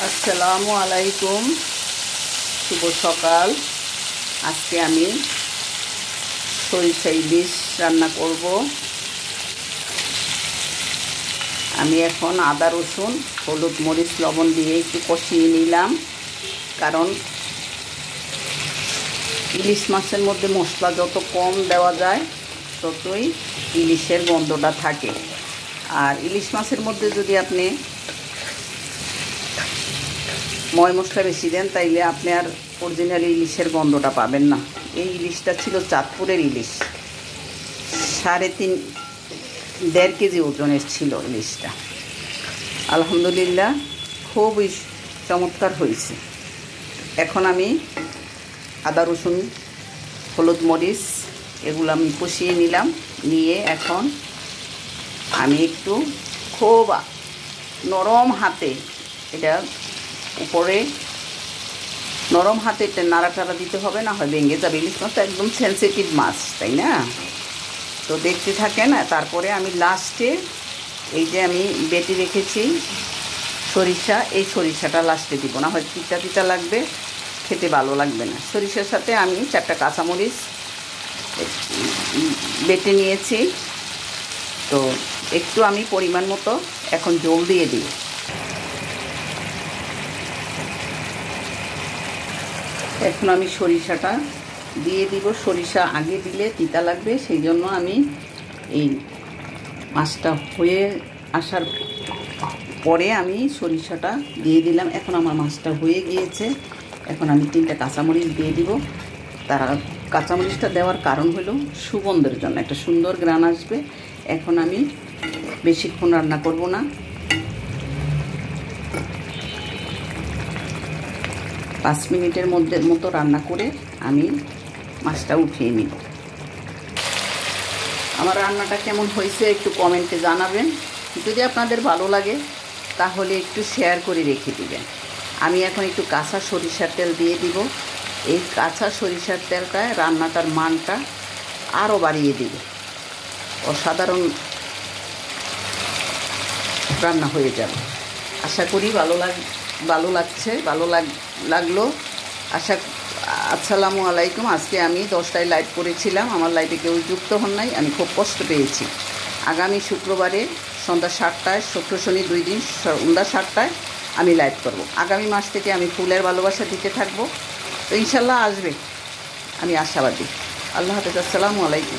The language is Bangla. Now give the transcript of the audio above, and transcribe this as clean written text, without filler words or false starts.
আসসালামু আলাইকুম, শুভ সকাল। আজকে আমি সরিষা ইলিশ রান্না করব। আমি এখন আদা রসুন হলুদ মরিচ লবণ দিয়ে একটু কষিয়ে নিলাম, কারণ ইলিশ মাছের মধ্যে মশলা যত কম দেওয়া যায় ততই ইলিশের গন্ধটা থাকে। আর ইলিশ মাছের মধ্যে যদি আপনি ময় মশলা বেশি দেন তাইলে আপনি আর অরিজিনাল ইলিশের গন্ধটা পাবেন না। এই ইলিশটা ছিল চাঁদপুরের ইলিশ, 1.5 কেজি ওজনের ছিল ইলিশটা। আলহামদুলিল্লাহ খুবই চমৎকার হয়েছে। এখন আমি আদা রসুন হলুদ মরিচ এগুলো আমি কষিয়ে নিলাম, নিয়ে এখন আমি একটু খুব নরম হাতে এটা উপরে নরম হাতে এটা নাড়াটাড়া দিতে হবে, না হয় ভেঙে যাবে। ইলিশ মাছ তো একদম সেন্সিটিভ মাছ, তাই না? তো দেখতে থাকেন। তারপরে আমি লাস্টে এই যে আমি বেটে রেখেছি সরিষা, এই সরিষাটা লাস্টে দিব, না হয় তিতা তিতা লাগবে, খেতে ভালো লাগবে না। সরিষার সাথে আমি 4টা কাঁচামরিচ বেটে নিয়েছি। তো একটু আমি পরিমাণ মতো এখন জল দিয়ে দিই। এখন আমি সরিষাটা দিয়ে দিব। সরিষা আগে দিলে তিতা লাগবে, সেই জন্য আমি এই মাছটা হয়ে আসার পরে আমি সরিষাটা দিয়ে দিলাম। এখন আমার মাছটা হয়ে গিয়েছে। এখন আমি 3টা কাঁচামরিচ দিয়ে দিব। তারা কাঁচামরিচটা দেওয়ার কারণ হলো সুগন্ধের জন্য, একটা সুন্দর ঘ্রাণ আসবে। এখন আমি বেশিক্ষণ রান্না করব না, 5 মিনিটের মতো রান্না করে আমি মাছটা উঠিয়ে নিব। আমার রান্নাটা কেমন হয়েছে একটু কমেন্টে জানাবেন। যদি আপনাদের ভালো লাগে তাহলে একটু শেয়ার করে রেখে দিবেন। আমি এখন একটু কাঁচা সরিষার তেল দিয়ে দিব। এই কাঁচা সরিষার তেলটায় রান্নাটার মানটা আরও বাড়িয়ে দিবে, অসাধারণ রান্না হয়ে যাবে। আশা করি ভালো লাগলো। আসসালামু আলাইকুম। আজকে আমি 10টায় লাইভ করেছিলাম, আমার লাইভে কেউ যুক্ত হন নাই, আমি খুব কষ্ট পেয়েছি। আগামী শুক্রবারে সন্ধ্যা 7টায়, শুক্র শনি 2 দিন সন্ধ্যা 7টায় আমি লাইভ করব। আগামী মাস থেকে আমি ফুলের ভালোবাসা দিতে থাকবো, তো ইনশাল্লাহ আসবে, আমি আশাবাদী। আল্লাহ হাফেজ, আসসালামু আলাইকুম।